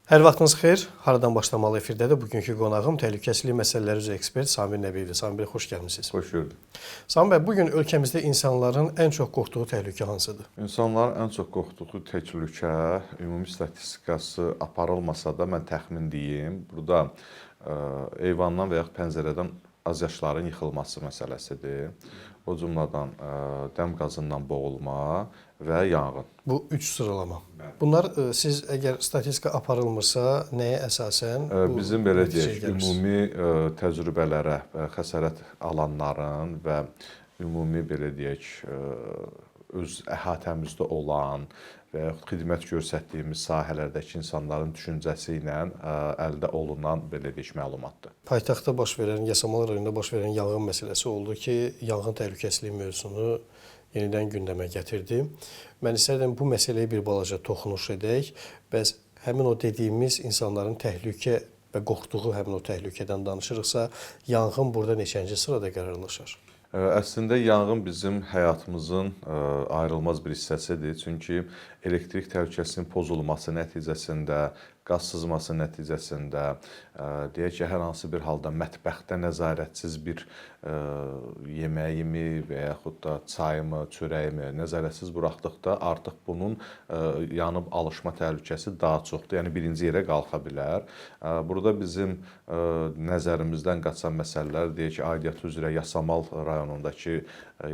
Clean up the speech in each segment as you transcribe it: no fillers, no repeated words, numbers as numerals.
Hər vaxtınız xeyir. Haradan başlamalı efirdədir. Bugünkü qonağım təhlükəsizlik məsələləri üzrə ekspert Samir Nəbiyevdir. Samir bəy, xoş gəlmisiniz. Xoş gördük. Samir bəy, bugün ölkəmizdə insanların ən çox qorxduğu təhlükə hansıdır? İnsanların ən çox qorxduğu təhlükə ümumi statistikası aparılmasa da mən təxmin deyim. Burada eyvandan və yaxud pəncərədən azyaşların yıxılması məsələsidir. O cümlədən dəm qazından boğulma və yanğın. Bu üç sıralama. Bunlar siz əgər statistika aparılmırsa, nəyə əsasən? Bizim belə deyək, ümumi təcrübələrə xəsarət alanların və ümumi belə deyək, öz əhatəmizdə olan və yaxud xidmət göstərdiyimiz sahələrdəki insanların düşüncəsi ilə əldə olunan belə deyək məlumatdır. Paytaxtda baş verən, Yasamal rayonunda baş verən yanğın məsələsi oldu ki, yanğın təhlükəsizliyi mövzusunu yenidən gündəmə gətirdi. Mən istərdim bu məsələyə bir balaca toxunuş edək. Bəs həmin o dediyimiz insanların təhlükə və qorxduğu həmin o təhlükədən danışırıqsa, yanğın burada neçənci sırada qərarlaşır? Əslində yanğın bizim həyatımızın ayrılmaz bir hissəsidir. Çünki elektrik təhlükəsinin pozulması nəticəsində, qaz sızması nəticəsində, deyək ki, hər hansı bir halda mətbəxdə nəzarətsiz bir yeməyimi və yaxud da çayımı, çörəyimi nəzarətsiz buraxdıqda artıq bunun yanıb alışma təhlükəsi daha çoxdur. Yəni birinci yerə qalxa bilər. Burada bizim nəzərimizdən qaçan məsələlər deyək ki, aidiyyatı üzrə Yasamal rayonundakı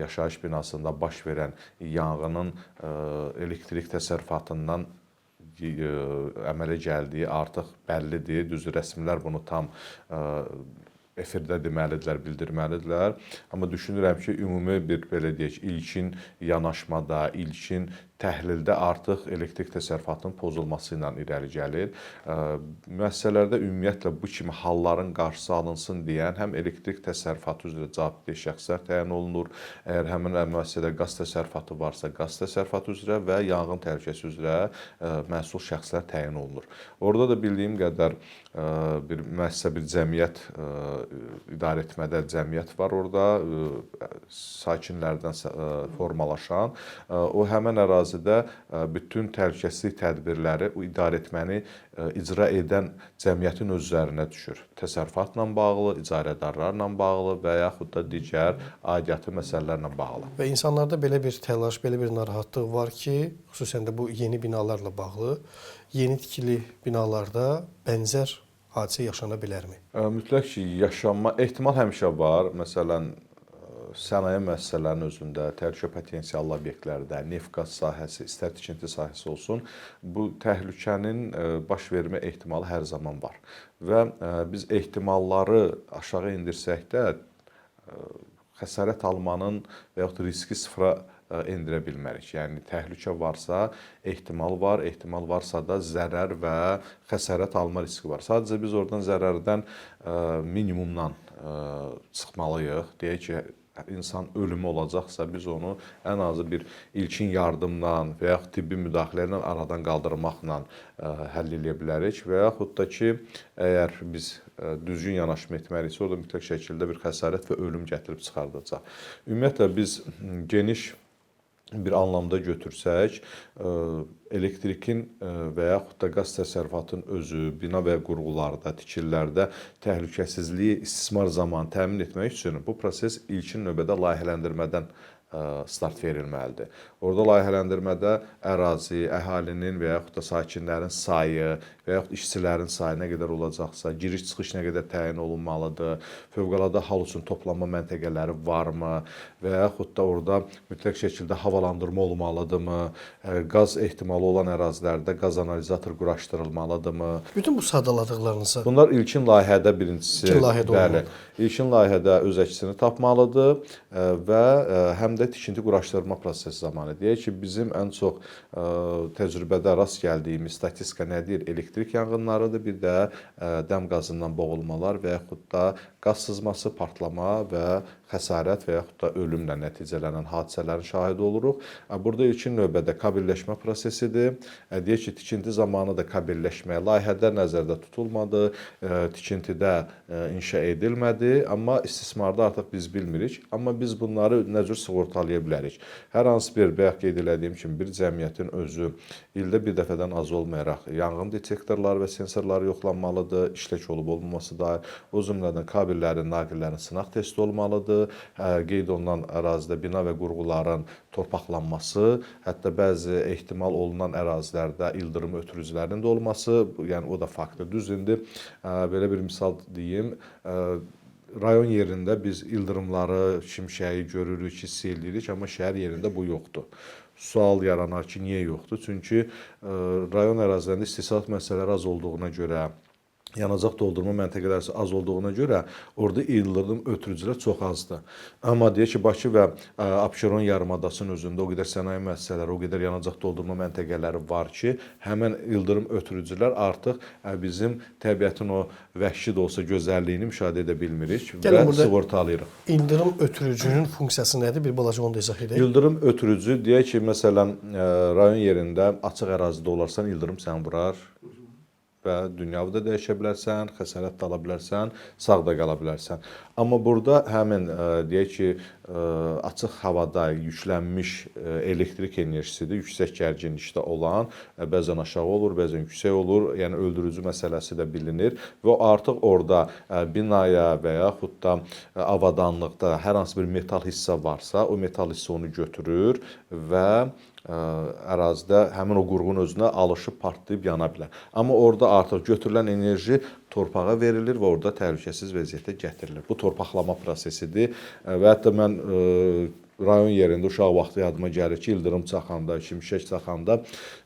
yaşayış binasında baş verən yanğının elektrik təsərrüfatından əmələ gəldiyi artıq bəllidir. Düzdür, rəsmilər bunu tam efirdə deməlidirlər, bildirməlidirlər. Amma düşünürəm ki, ümumi bir belə deyək, ilkin yanaşmada, ilkin təhlildə artıq elektrik təsərrüfatının pozulması ilə irəli gəlir. Müəssisələrdə ümumiyyətlə bu kimi halların qarşısı alınsın deyən həm elektrik təsərrüfatı üzrə cavabdeh şəxslər təyin olunur. Əgər həmin müəssisədə qaz təsərrüfatı varsa, qaz təsərrüfatı üzrə və yanğın təhlükəsi üzrə məsul şəxslər təyin olunur. Orada da bildiyim qədər bir müəssisə, bir cəmiyyət idarə etmədə cəmiyyət var orada, sakinlərdən formalaşan. O həmin ərazidə bütün təhlükəsizlik tədbirləri idarə etməni icra edən cəmiyyətin öz üzərinə düşür. Təsərrüfatla bağlı, icarədarlarla bağlı və yaxud da digər aidiyyatı məsələlərlə bağlı. Və insanlarda belə bir təlaş, belə bir narahatlıq var ki, xüsusən də bu yeni binalarla bağlı, yeni tikili binalarda bənzər hadisə yaşana bilərmi? Mütləq ki, yaşanma ehtimal həmişə var. Məsələn, sənaye müəssisələrinin özündə, təhlükə potensiallı obyektlərdə, neft-qaz sahəsi, istər tikinti sahəsi olsun, bu təhlükənin baş vermə ehtimalı hər zaman var. Və biz ehtimalları aşağı indirsək də, xəsarət almanın və yaxud riski sıfıra endirə bilmərik. Yəni, təhlükə varsa, ehtimal var, ehtimal varsa da zərər və xəsarət alma riski var. Sadəcə biz oradan zərərdən minimumdan çıxmalıyıq. Deyək ki, insan ölümü olacaqsa, biz onu ən azı bir ilkin yardımla və yaxud tibbi müdaxilə ilə aradan qaldırmaqla həll edə bilərik və yaxud da ki, əgər biz düzgün yanaşma etməliyiksə, orada mütləq şəkildə bir xəsarət və ölüm gətirib çıxardacaq. Ümumiyyətlə, biz geniş bir anlamda götürsək, elektrikin və yaxud da qaz təsərrüfatının özü, bina və qurğularda, tikililərdə təhlükəsizliyi istismar zamanı təmin etmək üçün bu proses ilkin növbədə layihələndirmədən start verilməlidir. Orada layihələndirmədə ərazi, əhalinin və yaxud da sakinlərin sayı və yaxud işçilərin sayı nə qədər olacaqsa, giriş-çıxış nə qədər təyin olunmalıdır, fövqəladə hal üçün toplanma məntəqələri varmı və yaxud da orada mütləq şəkildə havalandırma olmalıdırmı, qaz ehtimalı olan ərazilərdə qaz analizator quraşdırılmalıdırmı? Bütün bu sadaladıqlarınızı Bunlar ilkin layihədə birincisi, bəli, ilkin layihədə öz əksini tapmalıdır və həm də tikinti quraşdırma prosesi zamanı. Deyək ki, bizim ən çox təcrübədə rast gəldiyimiz statistika nədir? Elektrik yanğınlarıdır, bir də dəm qazından boğulmalar və yaxud da qaz sızması, partlama və xəsarət və yaxud da ölümlə nəticələnən hadisələrin şahidi oluruq. Burada ilkin növbədə kabelləşmə prosesidir. Deyək ki, tikinti zamanı da kabelləşmə layihədə nəzərdə tutulmadı, tikintidə inşa edilmədi, amma istismarda artıq biz bilmirik. Amma biz bunları nə cür sığortalaya bilərik? Hər hansı bir bayaq qeyd etdiyim kimi bir cəmiyyətin özü ildə bir dəfədən az olmayaraq yanğın detektorları və sensorları yoxlanmalıdır, işlək olub-olmaması da, o cümlədən kabellərin, naqillərin sınaq testi olmalıdır, qeyd olunan ərazidə bina və qurğuların torpaqlanması, hətta bəzi ehtimal olunan ərazilərdə ildırım ötürücülərinin də olması, yəni o da faktdır. Düz indi belə bir misal deyim, rayon yerində biz ildırımları, şimşəyi görürük, hiss edirik, amma şəhər yerində bu yoxdur. Sual yaranar ki, niyə yoxdur? Çünki rayon ərazilərində istehsalat məsələləri az olduğuna görə, yanacaq doldurma məntəqələri az olduğuna görə orada ildırım ötürücülər çox azdır. Amma deyək ki, Bakı və Abşeron yarımadasının özündə o qədər sənaye müəssisələri, o qədər yanacaq doldurma məntəqələri var ki, həmin ildırım ötürücülər artıq bizim təbiətin o vəhşi də olsa gözəlliyini müşahidə edə bilmirik və sığortalayırıq. İldırım ötürücünün funksiyası nədir? Bir balaca onu da izah edək. İldırım ötürücü deyək ki, məsələn, rayon yerində açıq ərazidə olarsan, ildırım səni vurar və dünyavi də dəyişə bilərsən, xəsarət də ala bilərsən, sağ da qala bilərsən. Amma burada həmin, deyək ki, açıq havada yüklənmiş elektrik enerjisidir, yüksək gərginlikdə olan, bəzən aşağı olur, bəzən yüksək olur, yəni öldürücü məsələsi də bilinir və artıq orada binaya və yaxud da avadanlıqda hər hansı bir metal hissə varsa, o metal hissə onu götürür və ərazidə həmin o qurğunun özünə alışıb, partlayıb yana bilər. Amma orada artıq götürülən enerji torpağa verilir və orada təhlükəsiz vəziyyətə gətirilir. Bu torpaqlama prosesidir və hətta mən rayon yerində uşaq vaxtı yadıma gəlir ki, ildırım çaxanda, şimşək çaxanda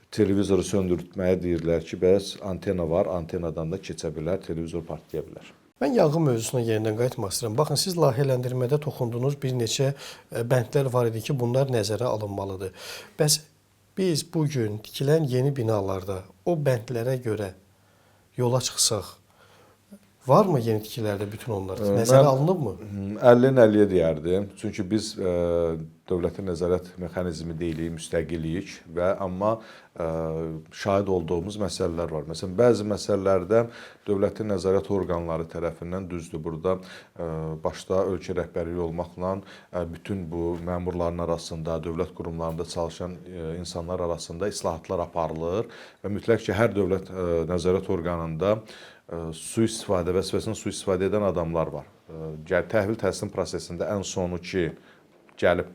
televizoru söndürtməyə deyirlər ki, bəs antena var, antenadan da keçə bilər, televizor partlaya bilər. Mən yanğın mövzusuna yenidən qayıtmaq istəyirəm. Baxın, siz layihələndirmədə toxundunuz, bir neçə bəndlər var idi ki, bunlar nəzərə alınmalıdır. Bəs biz bugün tikilən yeni binalarda o bəndlərə görə yola çıxsaq, varmı yeni tikilərdə bütün onlar? Nəzərə alınıbmı? 50-nin 50-yə deyərdim. Çünki biz dövlətin nəzarət mexanizmi deyilik, müstəqillik və amma şahid olduğumuz məsələlər var. Məsələn, bəzi məsələlərdə dövlətin nəzarət orqanları tərəfindən düzdür. Burada başda ölkə rəhbərliyi olmaqla bütün bu məmurların arasında, dövlət qurumlarında çalışan insanlar arasında islahatlar aparılır və mütləq ki, hər dövlət nəzarət orqanında sui-istifadə vəzifəsində sui-istifadə edən adamlar var. Təhvil təhsil prosesində ən sonu ki, gəlib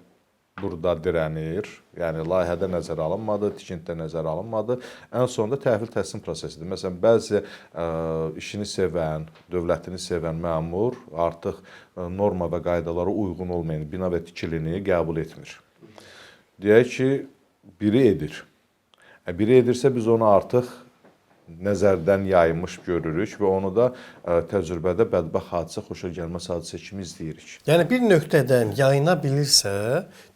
burada dirənir, yəni layihədə nəzərə alınmadı, tikintidə nəzərə alınmadı. Ən sonunda təhvil təhsil prosesidir. Məsələn, bəzi işini sevən, dövlətini sevən məmur artıq norma və qaydalara uyğun olmayan bina və tikilini qəbul etmir. Deyək ki, biri edir. Biri edirsə biz onu artıq nəzərdən yayılmış görürük və onu da təcrübədə bədbəxt hadisə, xoşagəlməz hadisə kimi izləyirik. Yəni bir nöqtədən yayına bilirsə,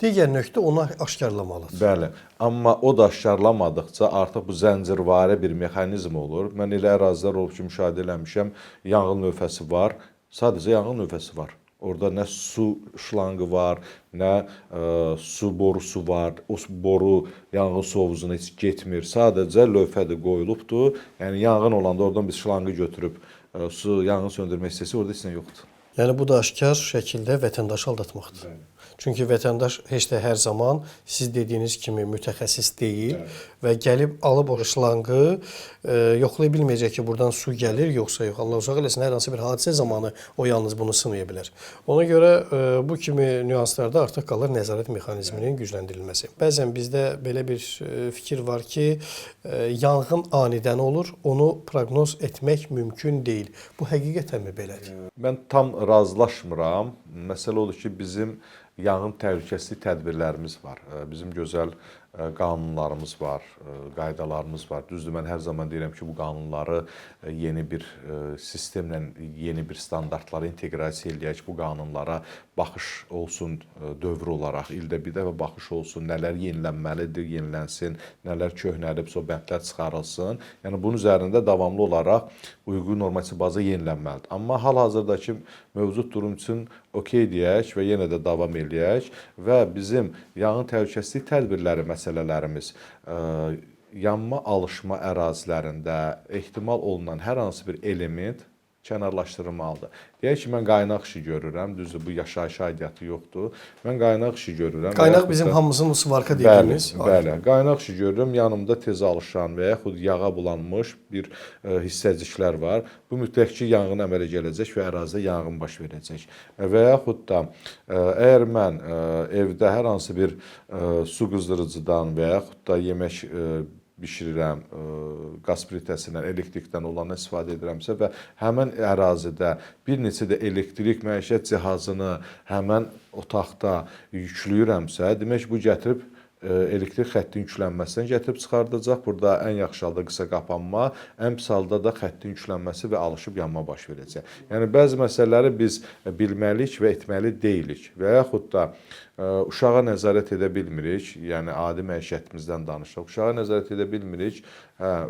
digər nöqtə onu aşkarlamalıdır. Bəli, amma o da aşkarlamadıqca artıq bu zəncirvari bir mexanizm olur. Mən elə ərazilər olub ki, müşahidə eləmişəm, yanğın lövhəsi var, sadəcə yanğın lövhəsi var. Orada nə su şlanqı var, nə su borusu var. O boru yanğın su hovuzuna heç getmir. Sadəcə lövhədir qoyulubdur. Yəni yanğın olanda oradan biz şlanqı götürüb su yanğın söndürmək istəsə orada heç nə yoxdur. Yəni bu da aşkar şəkildə vətəndaşı aldatmaqdır. Bəli. Çünki vətəndaş heç də hər zaman siz dediyiniz kimi mütəxəssis deyil və gəlib alıb o şlanqı yoxlaya bilməyəcək ki, buradan su gəlir yoxsa yox. Allah uzaq eləsin, hər hansı bir hadisə zamanı o yalnız bunu sınaya bilər. Ona görə bu kimi nüanslarda artıq qalır nəzarət mexanizminin gücləndirilməsi. Bəzən bizdə belə bir fikir var ki, yanğın anidən olur, onu proqnoz etmək mümkün deyil. Bu həqiqətənmi belədir? Mən tam razılaşmıram. Məsələ odur ki, bizim yanğın təhlükəsizlik tədbirlərimiz var. Bizim gözəl qanunlarımız var, qaydalarımız var. Düzdür, mən hər zaman deyirəm ki, bu qanunları yeni bir sistemlə, yeni bir standartlara inteqrasiya eləyək. Bu qanunlara baxış olsun dövr olaraq, ildə bir dəfə baxış olsun, nələr yenilənməlidir, yenilənsin, nələr köhnəlibsə, o bəndlər çıxarılsın. Yəni, bunun üzərində davamlı olaraq uyğun normativ baza yenilənməlidir. Amma hal-hazırdakı mövcud durum üçün okey deyək və yenə də davam eləyək və bizim yanğın təhlükəsizlik tədbirləri məsələlərimiz yanma alışma ərazilərində ehtimal olunan hər hansı bir element kənarlaşdırılmalıdır. Deyək ki, mən qaynaq işi görürəm, düzdür, bu yaşayış aidiyyatı yoxdur. Mən qaynaq işi görürəm. Qaynaq bizim hamımızın svarka dediyimiz. Bəli, qaynaq işi görürəm, yanımda tez alışan və yaxud yağa bulanmış bir hissəciklər var. Bu mütləq ki, yanğın əmələ gələcək və ərazidə yanğın baş verəcək. Və yaxud da, əgər mən evdə hər hansı bir su qızdırıcıdan və yaxud da yemək bişirirəm, qaz plitəsindən, elektrikdən olanı istifadə edirəmsə və həmən ərazidə bir neçə də elektrik məişət cihazını həmən otaqda yükləyirəmsə, demək bu gətirib elektrik xəttin yüklənməsindən gətirib çıxardacaq. Burada ən yaxşı halda qısa qapanma, ən pis halda da xəttin yüklənməsi və alışıb yanma baş verəcək. Yəni, bəzi məsələləri biz bilməliyik və etməli deyilik və yaxud da uşağa nəzarət edə bilmirik, yəni adi məişətimizdən danışaq. Uşağa nəzarət edə bilmirik,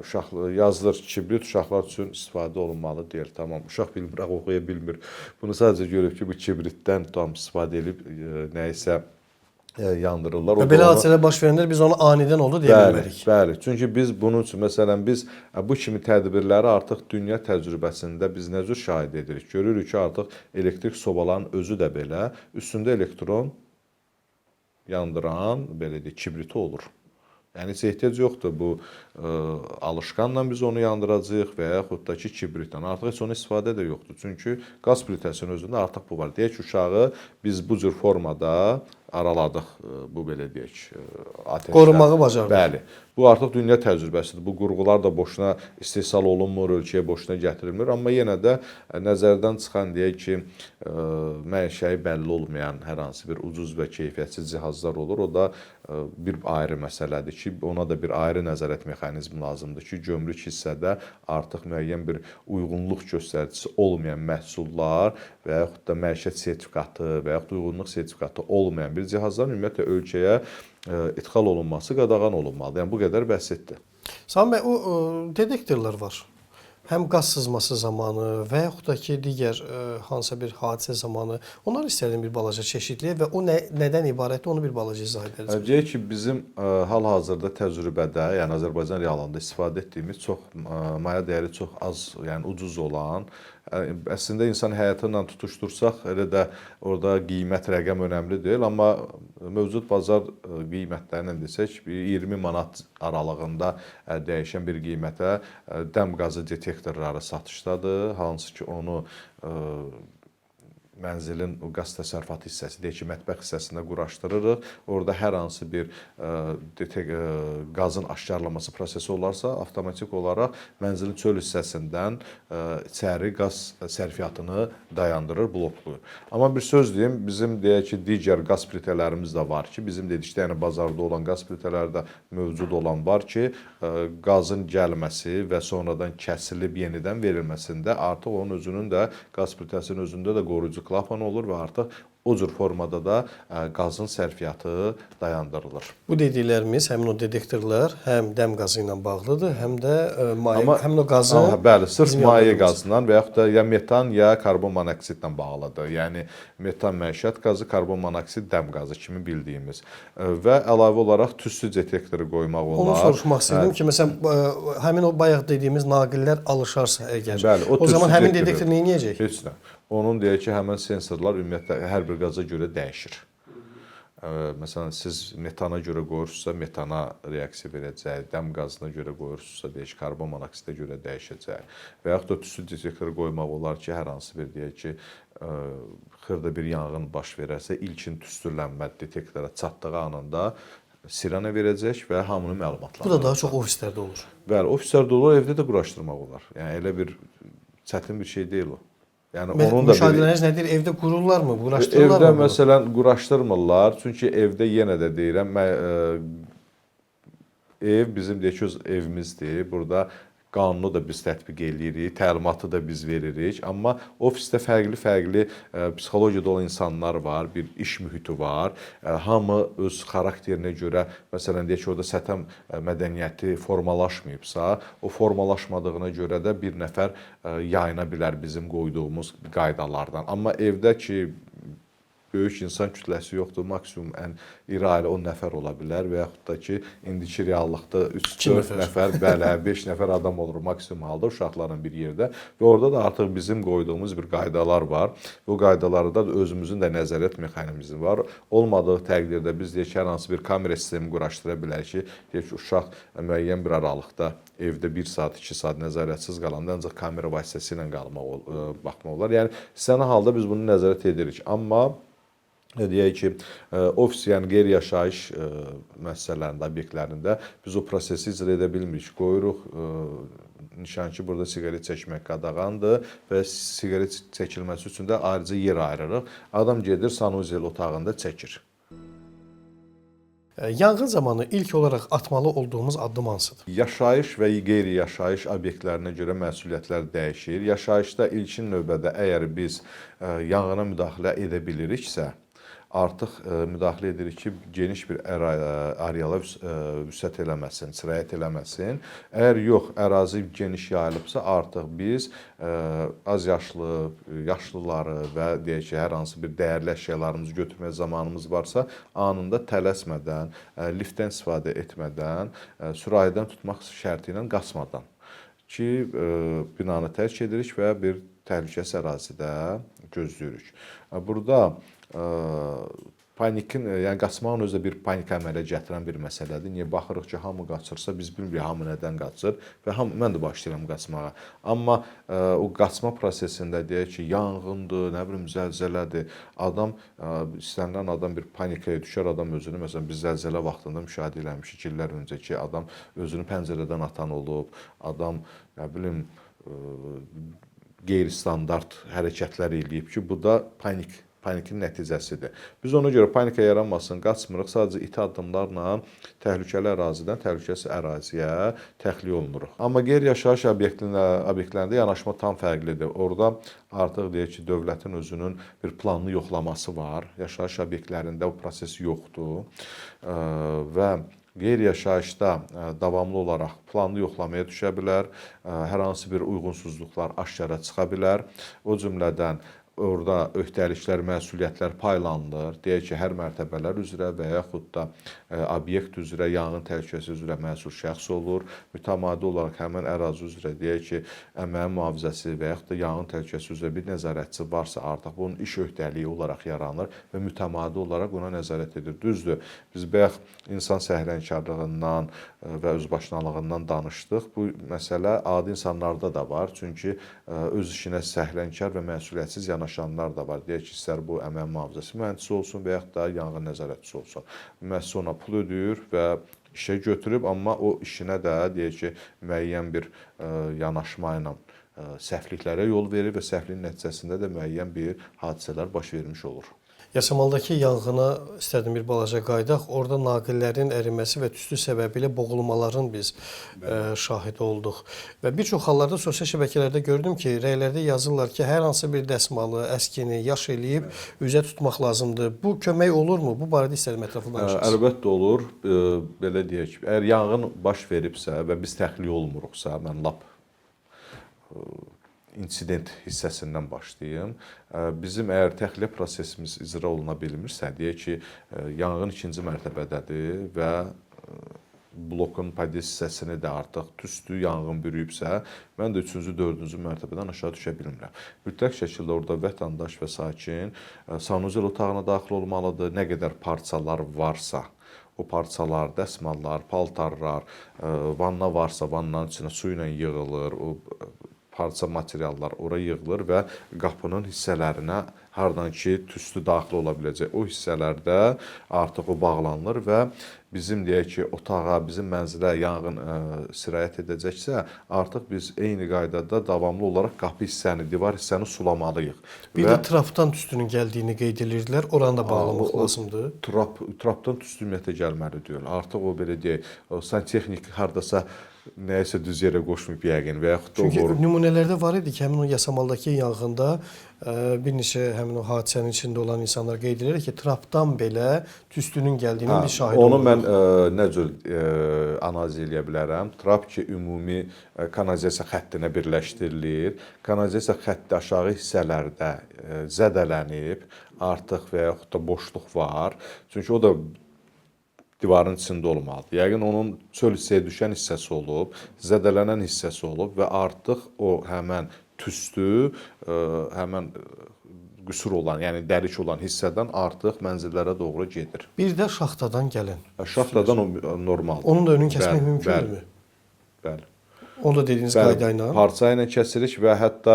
uşaq yazılır, kibrit uşaqlar üçün istifadə olunmalı deyil. Tamam, uşaq bilmir, oxuya bilmir. Bunu sadəcə görüb ki, bu kibritdən tam istifadə edib nəyisə yandırırlar. Və belə hadisələr baş verəndə biz onu anidən oldu deyə bilmərik. Bəli, çünki biz bunun üçün, məsələn, biz bu kimi tədbirləri artıq dünya təcrübəsində biz nə cür şahid edirik? Görürük ki, artıq elektrik sobaların özü də belə üstündə elektron yandıran, belə deyək, kibriti olur. Yəni, heç ehtiyac yoxdur bu alışqanla biz onu yandıracağıq və yaxud da ki, kibritdən. Artıq heç onun istifadə də yoxdur. Çünki qaz plitəsinin özündə artıq bu var. Deyək ki, uşağı biz bu cür formada araladıq, bu belə deyək, ateşdən. Qorumağı bacardıq. Bəli. Bu artıq dünya təcrübəsidir. Bu qurğular da boşuna istehsal olunmur, ölkəyə boşuna gətirilmir. Amma yenə də nəzərdən çıxan deyək ki, mənşəyi bəlli olmayan hər hansı bir ucuz və keyfiyyətsiz cihazlar olur. O da bir ayrı məsələdir ki, ona da bir ayrı nəzarət mexanizmi lazımdır ki, gömrük hissədə artıq müəyyən bir uyğunluq göstəricisi olmayan məhsullar və yaxud da məişət sertifikatı və yaxud da uyğunluq sertifikatı olmayan bir cihazların ümumiyyətlə ölkəyə idxal olunması qadağan olunmalıdır. Yəni, bu qədər bəsitdir. Sami bəy, o detektorlar var. Həm qaz sızması zamanı və yaxud da ki, digər hansısa bir hadisə zamanı onlar istəyirəm bir balaca çeşidliyə və o nədən ibarətdir, onu bir balaca izah edərsiniz. Deyək ki, bizim hal-hazırda təcrübədə, yəni Azərbaycan realında istifadə etdiyimiz çox maya dəyəri çox az, yəni ucuz olan, əslində insan həyatı ilə tutuşdursaq, elə də orada qiymət, rəqəm önəmli deyil, amma mövcud bazar qiymətlərini desək, 20 manat aralığında dəyişən bir qiymətə dəm qazı detektorları satışdadır, hansı ki onu mənzilin qaz təsərrüfatı hissəsi, deyək ki, mətbəx hissəsində quraşdırırıq. Orada hər hansı bir qazın aşkarlanması prosesi olarsa, avtomatik olaraq mənzilin çöl hissəsindən içəri qaz sərfiyyatını dayandırır, bloklayır. Amma bir söz deyim, bizim deyək ki, digər qaz plitələrimiz də var ki, bizim dedikdə, yəni bazarda olan qaz plitələrdə mövcud olan var ki, qazın gəlməsi və sonradan kəsilib yenidən verilməsində artıq onun özünün də, qaz plitəsinin özündə də qoruyucu klapan olur və artıq o cür formada da qazın sərfiyyatı dayandırılır. Bu dediklərimiz, həmin o detektorlar həm dəm qazı ilə bağlıdır, həm də həmin o qazın... Bəli, sırf maye qazından və yaxud da ya metan, ya karbon monoksidlə bağlıdır. Yəni, metan məişət qazı, karbon monoksid dəm qazı kimi bildiyimiz. Və əlavə olaraq tüstü detektoru qoymaq olar. Onu soruşmaq istəyirdim ki, məsələn, həmin o bayaq dediyimiz naqillər alışarsa əgər, bəli, o zaman həmin detektor nə edəcək? Heç nə. Onun deyək ki, həmən sensorlar ümumiyyətlə hər bir qaza görə dəyişir. Məsələn, siz metana görə qoyursunuzsa, metana reaksiya verəcək, dəm qazına görə qoyursunuzsa, deyək ki, karbon monoksidə görə dəyişəcək. Və yaxud da tüstü detektoru qoymaq olar ki, hər hansı bir, deyək ki, xırda bir yanğın baş verərsə, ilkin tüstülənmə detektora çatdığı anında sirena verəcək və hamının məlumatları. Bu da daha çox ofislərdə olur. Bəli, ofislərdə olur, evdə də quraşdırmaq olar. Yəni, elə bir çətin bir şey deyil o. Yəni, müşahidələriniz nədir? Evdə qururlarmı? Quraşdırırlarmı? Evdə məsələn quraşdırmırlar. Çünki evdə yenə də deyirəm, ev bizim deyək ki, öz evimizdir. Burada qanunu da biz tətbiq eləyirik, təlimatı da biz veririk. Amma ofisdə fərqli-fərqli psixologiyada olan insanlar var, bir iş mühiti var. Hamı öz xarakterinə görə, məsələn deyək ki, orada səthəm mədəniyyəti formalaşmayıbsa, o formalaşmadığına görə də bir nəfər yayına bilər bizim qoyduğumuz qaydalardan. Amma evdə ki, böyük insan kütləsi yoxdur, maksimum ən iri ailə 10 nəfər ola bilər və yaxud da ki, indiki reallıqda 3-4 nəfər, bəli, 5 nəfər adam olur maksimum halda uşaqların bir yerdə və orada da artıq bizim qoyduğumuz bir qaydalar var. Bu qaydalarda da özümüzün də nəzarət mexanizmi var. Olmadığı təqdirdə biz deyək ki, hər hansı bir kamera sistemi quraşdıra bilərik ki, deyək ki, uşaq müəyyən bir aralıqda evdə 1 saat, 2 saat nəzarətsiz qalanda ancaq kamera vasitəsilə baxmaq olar. Yəni, istənilən halda biz bunu nəzarət edirik. Amma deyək ki, ofis, yəni qeyri-yaşayış müəssisələrində, obyektlərində biz o prosesi icra edə bilmirik. Qoyuruq, nişan ki, burada siqaret çəkmək qadağandır və siqaret çəkilməsi üçün də ayrıca yer ayırırıq. Adam gedir, sanuzel otağında çəkir. Yanğın zamanı ilk olaraq atmalı olduğumuz addım hansıdır? Yaşayış və qeyri-yaşayış obyektlərinə görə məsuliyyətlər dəyişir. Yaşayışda ilkin növbədə əgər biz yanğına müdaxilə edə biliriksə, artıq müdaxilə edirik ki, geniş bir areala vüsət eləməsin, sirayət eləməsin. Əgər yox, ərazi geniş yayılıbsa, artıq biz az yaşlı, yaşlıları və deyək ki, hər hansı bir dəyərli əşyalarımızı götürməyə zamanımız varsa, anında tələsmədən, liftdən istifadə etmədən, sürayədən tutmaq şərti ilə qaçmadan ki, binanı tərk edirik və bir təhlükəsiz ərazidə gözləyirik. Burada panikin, yəni qaçmağın özü də bir panik əmələ gətirən bir məsələdir. Niyə baxırıq ki, hamı qaçırsa, biz bilmirik hamı nədən qaçır və mən də başlayıram qaçmağa. Amma o qaçma prosesində deyək ki, yanğındır, nə bilim zəlzələdir. İstənilən adam bir panikaya düşər, adam özünü, məsələn, biz zəlzələ vaxtında müşahidə eləmişik illər öncə ki, adam özünü pəncərədən atan olub, adam, nə bilim, qeyri-standart hərəkətlər eləyib ki, bu da panikin nəticəsidir. Biz ona görə panika yaranmasın, qaçmırıq, sadəcə iti addımlarla təhlükəli ərazidən təhlükəsiz əraziyə təxliyə olunuruq. Amma qeyri-yaşayış obyektlərində yanaşma tam fərqlidir. Orada artıq deyək ki, dövlətin özünün bir planlı yoxlaması var. Yaşayış obyektlərində o proses yoxdur və qeyri-yaşayışda davamlı olaraq planlı yoxlamaya düşə bilər, hər hansı bir uyğunsuzluqlar aşkara çıxa bilər. O cümlədən orada öhdəliklər, məsuliyyətlər paylanılır. Deyək ki, hər mərtəbələr üzrə və yaxud da obyekt üzrə, yanğın təhlükəsi üzrə məsul şəxs olur. Mütəmadi olaraq həmin ərazi üzrə deyək ki, əməyin mühafizəsi və yaxud da yanğın təhlükəsi üzrə bir nəzarətçi varsa, artıq bunun iş öhdəliyi olaraq yaranır və mütəmadi olaraq ona nəzarət edir. Düzdür, biz bayaq insan səhlənkarlığından və özbaşınalığından danışdıq. Bu məsələ adi insanlarda da var. Çünki öz işinə səhlənkar və məsuliyyətsiz yanaşanlar da var. Deyək ki, istər bu əməyin mühafizəsi mühəndisi olsun və yaxud da yanğın nəzarətçisi olsun. Mühəndis ona pul ödəyir və işə götürüb, amma o işinə də deyək ki, müəyyən bir yanaşma ilə səhvliklərə yol verir və səhvliyin nəticəsində də müəyyən bir hadisələr baş vermiş olur. Yasamaldakı yanğına istədim bir balaca qaydaq. Orada naqillərin əriməsi və tüstü səbəbilə boğulmaların biz şahid olduq. Və bir çox hallarda sosial şəbəkələrdə gördüm ki, rəylərdə yazırlar ki, hər hansı bir dəsmalı, əskini yaş eləyib üzə tutmaq lazımdır. Bu kömək olurmu? Bu barədə istədim ətraflı danışasınız. Əlbəttə olur. Belə deyək, əgər yanğın baş veribsə və biz təxliyə olmuruqsa, mən lap insident hissəsindən başlayım. Bizim əgər təxliyə prosesimiz icra oluna bilmirsə, deyək ki, yanğın 2-ci mərtəbədədir və blokun podest hissəsini də artıq tüstü, yanğın bürüyübsə, mən də 3-cü, 4-cü mərtəbədən aşağı düşə bilmirəm. Mütləq şəkildə orada vətəndaş və sakin sanuzel otağına daxil olmalıdır. Nə qədər parçalar varsa, o parçalar, dəsmallar, paltarlar, vanna varsa, vannanın içinə su ilə yığılır, o parça materiallar ora yığılır və qapının hissələrinə hardan ki tüstü daxil ola biləcək o hissələrdə artıq o bağlanılır və bizim deyək ki, otağa, bizim mənzilə yanğın sirayət edəcəksə, artıq biz eyni qaydada davamlı olaraq qapı hissəni, divar hissəni sulamalıyıq. Bir də trapdan tüstünün gəldiyini qeyd edirdilər. Oranı da bağlamaq lazımdır. Trapdan tüstü ümumiyyətlə gəlməli deyil. Artıq o belə deyək, santexnik hardasa nəyəsə düz yerə qoşmayıb yəqin və yaxud da Çünki nümunələrdə var idi ki, həmin o Yasamaldakı yanğında bir neçə həmin o hadisənin içində olan insanlar qeyd edir ki, trapdan belə tüstünün gəldiyinin bir şahidi onu olur. mən nə cür analiz edə bilərəm? Trap ki, ümumi kanalizasiya xəttinə birləşdirilir. Kanalizasiya xətti aşağı hissələrdə zədələnib, artıq və yaxud da boşluq var. Çünki o da divarın içində olmalıdır. Yəqin onun çöl hissəyə düşən hissəsi olub, zədələnən hissəsi olub və artıq o həmən tüstü, həmən qüsur olan, yəni dəlik olan hissədən artıq mənzillərə doğru gedir. Bir də şaxtadan gələn. Şaxtadan o normaldır. Onun da önünü kəsmək mümkündürmü? Bəli. Onu da dediyiniz qayda ilə. Parça ilə kəsirik və hətta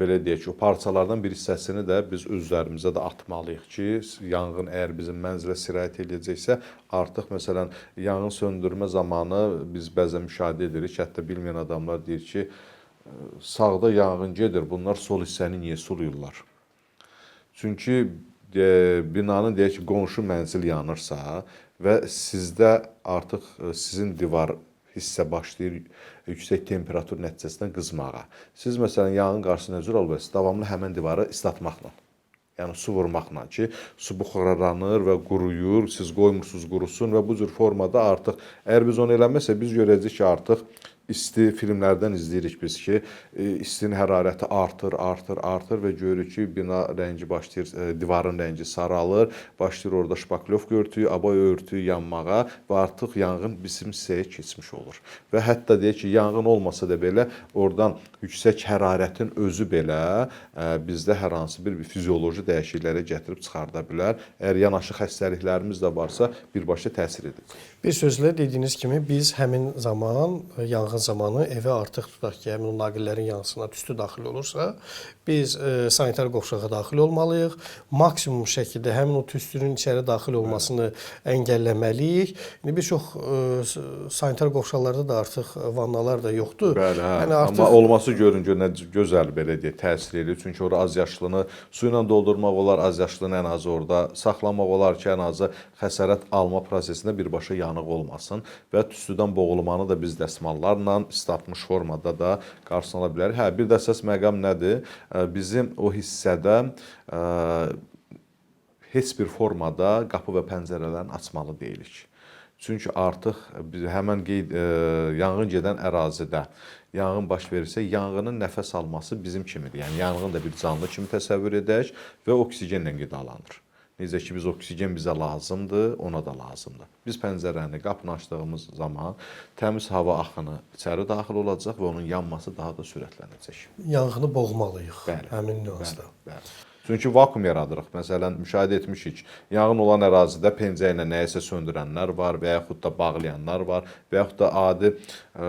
belə deyək ki, o parçalardan bir hissəsini də biz özlərimizə də atmalıyıq ki, yanğın əgər bizim mənzilə sirayət edəcəksə, artıq məsələn yanğın söndürmə zamanı biz bəzən müşahidə edirik, hətta bilməyən adamlar deyir ki, sağda yanğın gedir, bunlar sol hissəni niyə suluyurlar? Çünki binanın deyək ki, qonşu mənzil yanırsa və sizdə artıq sizin divar hissə başlayır yüksək temperatur nəticəsində qızmağa. Siz məsələn yanğın qarşısına necə alırsınız? Davamlı həmin divarı islatmaqla. Yəni su vurmaqla ki, su buxarlanır və quruyur, siz qoymursunuz qurusun və bu cür formada artıq əgər biz onu eləməsə biz görəcəyik ki, artıq isti filmlərdən izləyirik biz ki, istinin hərarəti artır və görürük ki, bina rəngi başlayır, divarın rəngi saralır, başlayır orada şpaklyovka örtüyü, abay örtüyü yanmağa və artıq yanğın bizim hissəyə keçmiş olur. Və hətta deyək ki, yanğın olmasa da belə, oradan yüksək hərarətin özü belə bizdə hər hansı bir fizioloji dəyişikliklərə gətirib çıxarda bilər. Əgər yanaşı xəstəliklərimiz də varsa, birbaşa təsir edir. Bir sözlə dediyiniz kimi biz həmin zaman, yanğın zamanı evə artıq tutaq ki, həmin o naqillərin yanğısına tüstü daxil olursa, biz sanitar qovşağa daxil olmalıyıq. Maksimum şəkildə həmin o tüstünün içəri daxil olmasını əngəlləməliyik. İndi bir çox sanitar qovşaqlarda da artıq vannalar da yoxdur. Bəli, hə. Yəni artıq... Amma olması görüncə nə gözəl belə deyə təsir edir. Çünki orada az yaşlını su ilə doldurmaq olar, az yaşlını ən azı orada saxlamaq olar ki, ən azı xəsarət alma prosesində birbaşa yanıq olmasın və tüstüdən boğulmanı da biz dəsmallarla islatmış formada da qarşısına ala bilərik. Hə, bir də əsas məqam nədir? Bizim o hissədə heç bir formada qapı və pəncərələrini açmalı deyilik. Çünki artıq həmən yanğın gedən ərazidə yanğın baş verirsə, yanğının nəfəs alması bizim kimidir. Yəni yanğın da bir canlı kimi təsəvvür edək və oksigenlə qidalanır. Necə ki, biz oksigen bizə lazımdır, ona da lazımdır. Biz pəncərəni, qapını açdığımız zaman təmiz hava axını içəri daxil olacaq və onun yanması daha da sürətlənəcək. Yanğını boğmalıyıq Bəli, həmin nüansda. Bəli. Çünki vakuum yaradırıq. Məsələn, müşahidə etmişik, yanğın olan ərazidə pencə ilə nəyisə söndürənlər var və yaxud da bağlayanlar var və yaxud da adi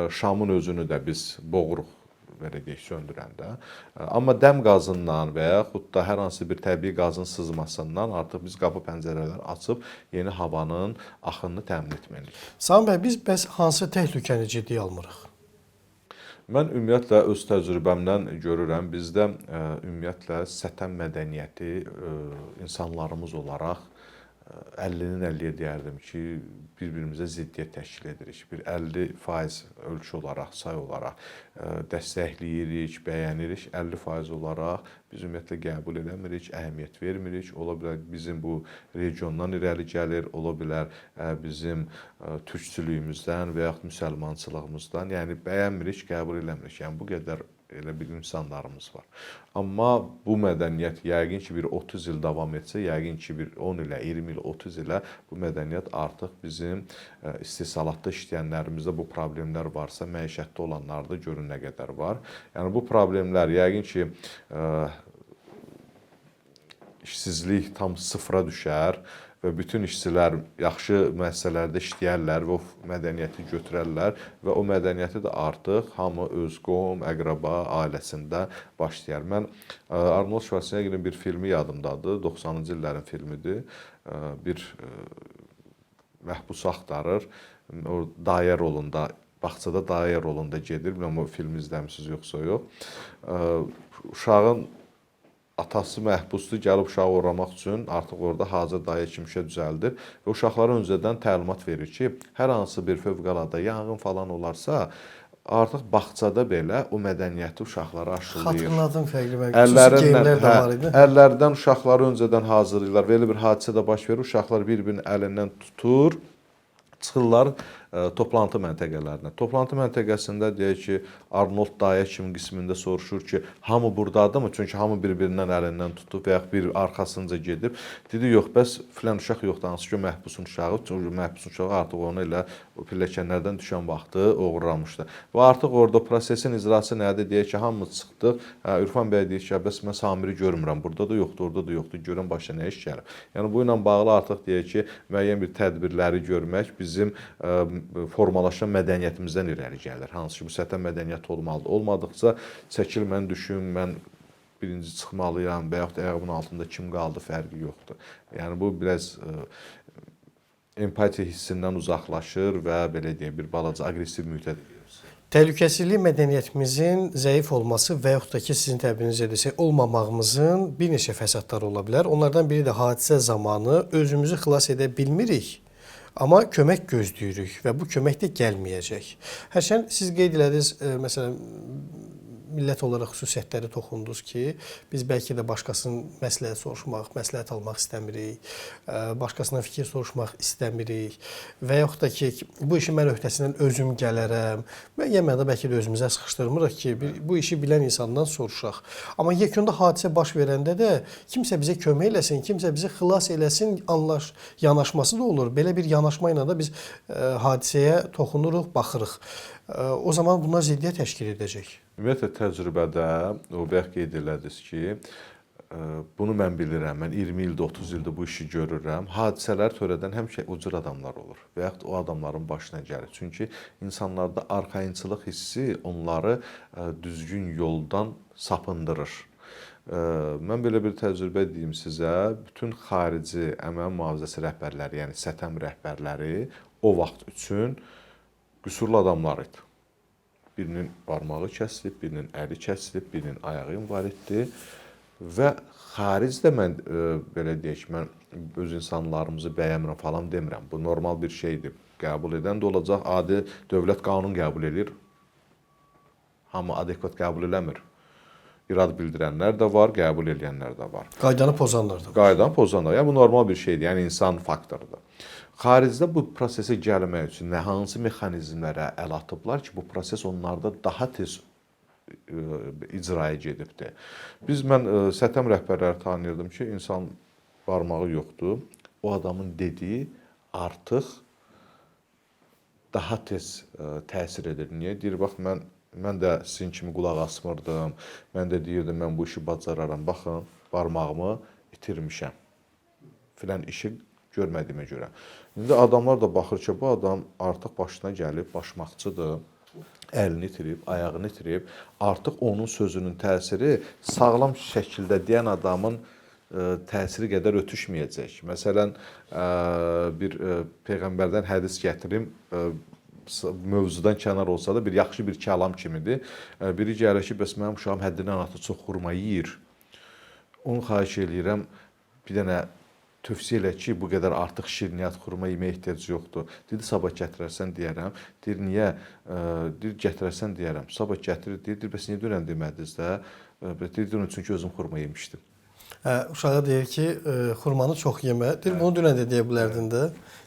şamın özünü də biz boğuruq. Belə deyək, söndürəndə. Amma dəm qazından və yaxud da hər hansı bir təbii qazın sızmasından artıq biz qapı pəncərələri açıb yeni havanın axınını təmin etməliyik. Sami bəy, biz bəs hansı təhlükəni ciddiyə almırıq? Mən ümumiyyətlə öz təcrübəmdən görürəm, bizdə ümumiyyətlə səthən mədəniyyəti insanlarımız olaraq 50-nin 50-yə deyərdim ki, bir-birimizə ziddiyyət təşkil edirik. Bir 50% ölçü olaraq, say olaraq dəstəkləyirik, bəyənirik. 50% olaraq biz ümumiyyətlə qəbul eləmirik, əhəmiyyət vermirik. Ola bilər bizim bu regiondan irəli gəlir, ola bilər bizim türkçülüyümüzdən və yaxud müsəlmançılığımızdan. Yəni bəyənmirik, qəbul eləmirik. Yəni bu qədər elə bir insanlarımız var. Amma bu mədəniyyət yəqin ki, bir 30 il davam etsə, yəqin ki, bir 10 ilə, 20 il, 30 ilə bu mədəniyyət artıq bizim istehsalatda işləyənlərimizdə bu problemlər varsa, məişətdə olanlarda görün nə qədər var. Yəni bu problemlər yəqin ki, işsizlik tam sıfıra düşər və bütün işçilər yaxşı müəssisələrdə işləyərlər və o mədəniyyəti götürərlər və o mədəniyyəti də artıq hamı öz qovm, əqrəba, ailəsində başlayar. Mən Arnold Schwarzeneggerin bir filmi yadımdadır, 90-cı illərin filmidir. Bir məhbus axtarır, o dayə rolunda, bağçada dayə rolunda gedir. Bilməm, o filmi izləmisiniz yoxsa yox. Uşağın atası məhbusdur, gəlib uşağı uğramaq üçün artıq orada hazır dayə kimi işə düzəldir və uşaqlara öncədən təlimat verir ki, hər hansı bir fövqəladə yanğın falan olarsa, artıq bağçada belə o mədəniyyəti uşaqlara aşılayır. Xatırladım fərqli xüsusi geyimlər də var idi. Əllərdən uşaqları öncədən hazırlayırlar. Belə bir hadisə də baş verir. Uşaqlar bir-birinin əlindən tutur, çıxırlar toplantı məntəqələrinə. Toplantı məntəqəsində deyək ki, Arnold dayə kimi qismində soruşur ki, hamı buradadırmı? Çünki hamı bir-birindən əlindən tutub və yaxud bir arxasınca gedib. Dedi, yox, bəs filan uşaq yoxdur, hansı ki, məhbusun uşağı. Çünki məhbusun uşağı artıq onu elə pilləkənlərdən düşən vaxtı oğurlamışdı. Və artıq orada prosesin icrası nədir? Deyək ki, hamımız çıxdıq. Ürfan bəy deyir ki, bəs mən Samiri görmürəm. Burada da yoxdur, orada da yoxdur. Görən başa nə iş gəlir? Yəni, bu ilə bağlı artıq deyək ki, müəyyən bir tədbirləri görmək bizim formalaşan mədəniyyətimizdən irəli gəlir. Hansı ki, bu səthə mədəniyyət olmalıdır. Olmadıqca çəkil, mən düşün, mən birinci çıxmalıyam və yaxud ayağımın altında kim qaldı fərqi yoxdur. Yəni, bu biraz empatiya hissindən uzaqlaşır və belə deyək, bir balaca aqressiv mühitə deyilir. Təhlükəsizlik mədəniyyətimizin zəif olması və yaxud da ki, sizin təbirinizə desək, olmamağımızın bir neçə fəsadları ola bilər. Onlardan biri də hadisə zamanı özümüzü xilas edə bilmirik. Amma kömək gözləyirik və bu kömək də gəlməyəcək. Hərçənd siz qeyd elədiniz, məsələn, millət olaraq xüsusiyyətləri toxundunuz ki, biz bəlkə də başqasının məsləhət soruşmaq, məsləhət almaq istəmirik, başqasından fikir soruşmaq istəmirik və yaxud da ki, bu işi mən öhdəsindən özüm gələrəm və yenə bəlkə də özümüzə sıxışdırmırıq ki, bu işi bilən insandan soruşaq. Amma yekunda hadisə baş verəndə də kimsə bizə kömək eləsin, kimsə bizi xilas eləsin, yanaşması da olur. Belə bir yanaşma ilə də biz hadisəyə toxunuruq, baxırıq. O zaman bunlar ziddiyyət təşkil edəcək. Ümumiyyətlə təcrübədə o bayaq qeyd elədiniz ki, bunu mən bilirəm, mən 20 ildir, 30 ildir bu işi görürəm. Hadisələr törədən həmişə o cür adamlar olur və yaxud o adamların başına gəlir. Çünki insanlarda arxayınçılıq hissi onları düzgün yoldan sapındırır. Mən belə bir təcrübə deyim sizə, bütün xarici əmək mühafizəsi rəhbərləri, yəni SƏTƏM rəhbərləri o vaxt üçün qüsurlu adamlar idi. Birinin barmağı kəsilib, birinin əli kəsilib, birinin ayağı invaliddir və xaricdə mən belə deyək, mən öz insanlarımızı bəyənmirəm falan demirəm. Bu normal bir şeydir. Qəbul edən də olacaq. Adi dövlət qanun qəbul edir. Hamı adekvat qəbul eləmir. İrad bildirənlər də var, qəbul edənlər də var. Qaydanı pozanlar da var. Qaydanı pozanlar. Yəni bu normal bir şeydir. Yəni insan faktorudur. Xaricdə bu prosesə gəlmək üçün nə hansı mexanizmlərə əl atıblar ki, bu proses onlarda daha tez icraya gedibdir. Mən SƏTƏM rəhbərləri tanıyırdım ki, insan barmağı yoxdur. O adamın dediyi artıq daha tez təsir edir. Niyə? Deyir, bax, mən də sizin kimi qulaq asmırdım. Mən də deyirdim, mən bu işi bacararam. Baxın, barmağımı itirmişəm. Filan işi görmədiyimə görə. İndi adamlar da baxır ki, bu adam artıq başına gəlib, başmaqçıdır, əlini itirib, ayağını itirib. Artıq onun sözünün təsiri sağlam şəkildə deyən adamın təsiri qədər ötüşməyəcək. Məsələn, bir Peyğəmbərdən hədis gətirim, mövzudan kənar olsa da bir yaxşı bir kəlam kimidir. Biri gəlir ki, bəs mənim uşağım həddindən artıq çox xurma yeyir. Onu xahiş eləyirəm, bir dənə tövsiyə elə ki, bu qədər artıq şirniyyat, xurma yeməyə ehtiyac yoxdur. Dedi, sabah gətirərsən deyərəm. Deyir, niyə? Deyir, gətirərsən deyərəm. Sabah gətirir, deyir, bəs niyə dönən demədiniz də? Deyir, çünki özüm xurma yemişdim. Uşağa deyir ki, xurmanı çox yemə. Deyir, bunu dünən də deyə bilərdin də.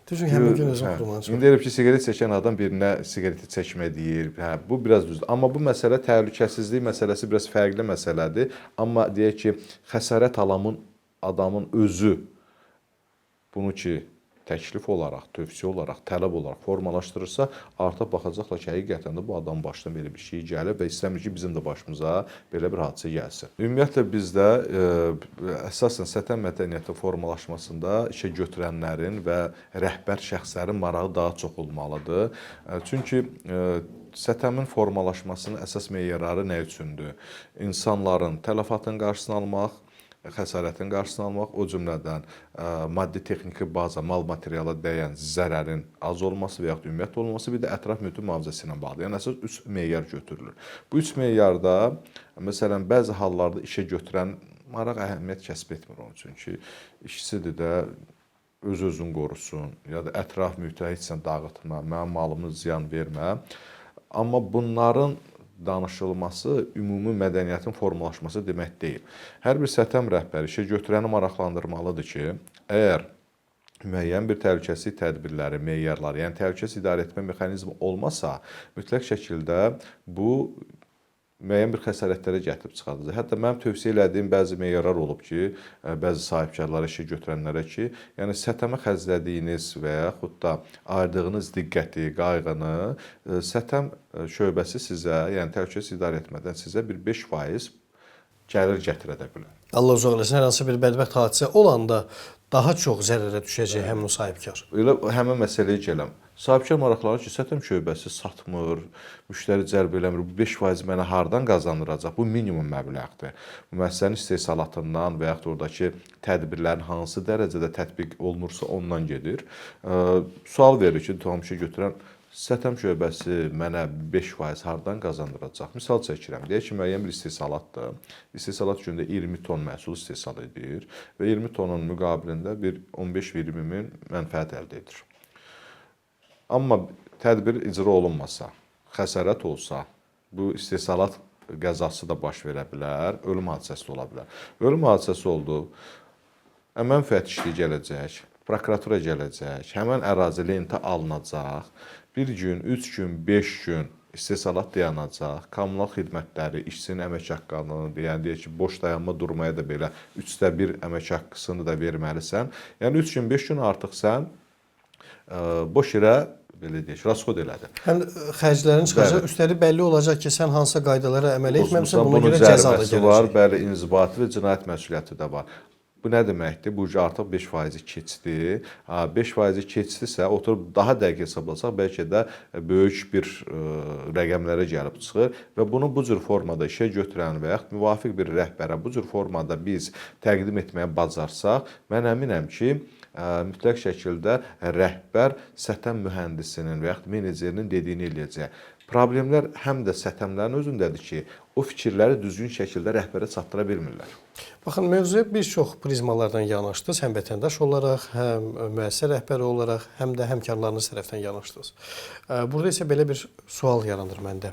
Deyir, çünki həmin gün özüm xurmanı çox. İndi deyir ki, siqaret çəkən adam birinə siqareti çəkmə deyir. Bu biraz düzdür. Amma bu məsələ təhlükəsizlik məsələsi biraz fərqli məsələdir. Amma deyək ki, xəsarət alan adamın özü bunu ki, təklif olaraq, tövsiyə olaraq, tələb olaraq formalaşdırırsa, artıq baxacaqlar ki, həqiqətən də bu adam başına belə bir şey gəlir və istəmir ki, bizim də başımıza belə bir hadisə gəlsin. Ümumiyyətlə bizdə əsasən səthən mədəniyyəti formalaşmasında işə götürənlərin və rəhbər şəxslərin marağı daha çox olmalıdır. Çünki SƏTƏM-in formalaşmasının əsas meyarları nə üçündür? İnsanların tələfatının qarşısını almaq, xəsarətin qarşısını almaq, o cümlədən maddi-texniki baza, mal materiala dəyən zərərin az olması və yaxud ümumiyyətlə olması, bir də ətraf mühitin mühafizəsi ilə bağlı. Yəni əsas 3 meyar götürülür. Bu 3 meyarda, məsələn, bəzi hallarda işə götürən maraq əhəmiyyət kəsb etmir onun üçün ki, işçisidir də öz-özünü qorusun, ya da ətraf mühitə heç sən dağıtma, mənim malımı ziyan vermə. Amma bunların danışılması ümumi mədəniyyətin formalaşması demək deyil. Hər bir SƏTƏM rəhbəri işə götürəni maraqlandırmalıdır ki, əgər müəyyən bir təhlükəsizlik tədbirləri, meyarları, yəni təhlükəsizlik idarə etmə mexanizmi olmasa, mütləq şəkildə bu müəyyən bir xəsarətlərə gətirib çıxardacaq. Hətta mənim tövsiyə elədiyim bəzi meyarlar olub ki, bəzi sahibkarlara işə götürənlərə ki, yəni SƏTƏM-ə xərclədiyiniz və yaxud da ayırdığınız diqqəti, qayğını SƏTƏM şöbəsi sizə, yəni təhlükəsizlik idarə etmədən sizə bir 5% gəlir gətirə də bilər. Allah uzaq eləsin, hər hansı bir bədbəxt hadisə olanda daha çox zərərə düşəcək həmin o sahibkar. Elə həmin məsələyə gələm. Sahibkar maraqlanır ki, SƏTƏM şöbəsi satmır, müştəri cəlb eləmir. Bu 5% mənə hardan qazandıracaq? Bu minimum məbləğdir. Bu müəssisənin istehsalatından və yaxud oradakı tədbirlərin hansı dərəcədə tətbiq olunursa ondan gedir. Sual verir ki, tam işə götürən SƏTƏM şöbəsi mənə 5% hardan qazandıracaq? Misal çəkirəm. Deyək ki, müəyyən bir istehsalatdır. İstehsalat gündə 20 ton məhsul istehsal edir və 20 tonun müqabilində bir 15-20 min mənfəət əldə edir. Amma tədbir icra olunmasa, xəsarət olsa, bu istehsalat qəzası da baş verə bilər, ölüm hadisəsi də ola bilər. Ölüm hadisəsi oldu, əməkdaşlıq müfəttişliyi gələcək, prokuratura gələcək, həmin ərazi lentə alınacaq, 1 gün, 3 gün, 5 gün istehsalat dayanacaq, kommunal xidmətləri, işçinin əmək haqqını, yəni deyək ki, boş dayanma durmaya da belə 1/3 əmək haqqısını da verməlisən. Yəni 3 gün, 5 gün artıq sən boş yerə belə deyək, rasxod elədi. Həm xərclərin çıxacaq, üstəlik bəlli olacaq ki, sən hansısa qaydalara əməl etməmisən, buna görə cəza da gələcək. Var, bəli, inzibati və cinayət məsuliyyəti də var. Bu nə deməkdir? Bu artıq 5% keçdi. 5% keçdisə, oturub daha dəqiq hesablasaq, bəlkə də böyük bir rəqəmlərə gəlib çıxır və bunu bu cür formada işə götürən və yaxud müvafiq bir rəhbərə bu cür formada biz təqdim etməyə bacarsaq, mən əminəm ki, mütləq şəkildə rəhbər SƏTƏM mühəndisinin və yaxud menecerinin dediyini eləyəcək. Problemlər həm də SƏTƏM-lərin özündədir ki, o fikirləri düzgün şəkildə rəhbərə çatdıra bilmirlər. Baxın, mövzuya bir çox prizmalardan yanaşdınız, həm vətəndaş olaraq, həm müəssisə rəhbəri olaraq, həm də həmkarlarınız tərəfdən yanaşdınız. Burada isə belə bir sual yaranır məndə.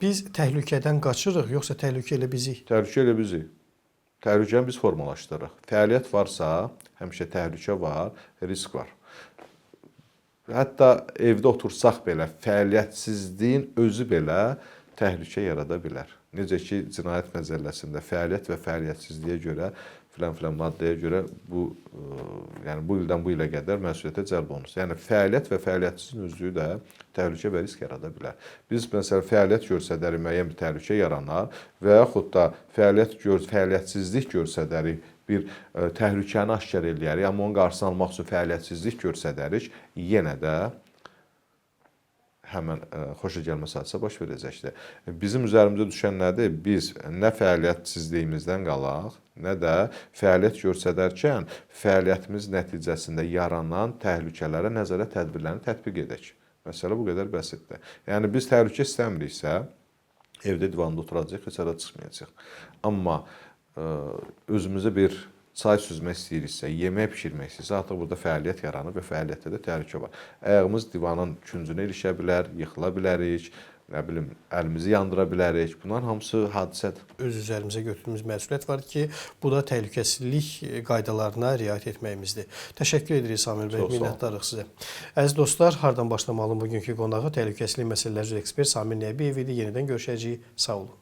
Biz təhlükədən qaçırıq, yoxsa təhlükə elə bizi? Təhlükə elə bizi. Təhlükəni biz formalaşdırırıq. Fəaliyyət varsa, həmişə təhlükə var, risk var. Hətta evdə otursaq belə, fəaliyyətsizliyin özü belə təhlükə yarada bilər. Necə ki, cinayət məcəlləsində fəaliyyət və fəaliyyətsizliyə görə, filan maddəyə görə bu ildən bu ilə qədər məsuliyyətə cəlb olunur. Yəni, fəaliyyət və fəaliyyətsizliyin özlüyü də təhlükə və risk yarada bilər. Biz, məsələn, fəaliyyət görsədərik, müəyyən bir təhlükə yaranar və yaxud da fəaliyyətsizlik görsədərik, bir təhlükəni aşkar eləyərik, amma onun qarşısını almaq üçün fəaliyyətsizlik görsədərik, yenə də həmən xoşagəlməz hadisə baş verəcəkdir. Bizim üzərimizə düşən nədir? Biz nə fəaliyyətsizliyimizdən qalaq, nə də fəaliyyət görsədərkən fəaliyyətimiz nəticəsində yaranan təhlükələrə nəzarət tədbirlərini tətbiq edək. Məsələ bu qədər bəsitdir. Yəni, biz təhlükə istəmiriksə, evdə divanda oturacaq, heç ara çıxmayacaq. Amma özümüzə bir çay süzmək istəyiriksə, yemək pişirmək istəyirsə, artıq burada fəaliyyət yaranır və fəaliyyətdə də təhlükə var. Ayağımız divanın küncünə ilişə bilər, yıxıla bilərik, nə bilim, əlimizi yandıra bilərik. Bunların hamısı hadisədir. Öz üzərimizə götürdüyümüz məsuliyyət var ki, bu da təhlükəsizlik qaydalarına riayət etməyimizdir. Təşəkkür edirik Samir bəy, minnətdarıq sizə. Əziz dostlar, Hardan Başlamalının bugünkü qonağı təhlükəsizlik məsələləri ekspert Samir Nəbiyev idi. Yenidən görüşəcəyik. Sağ olun.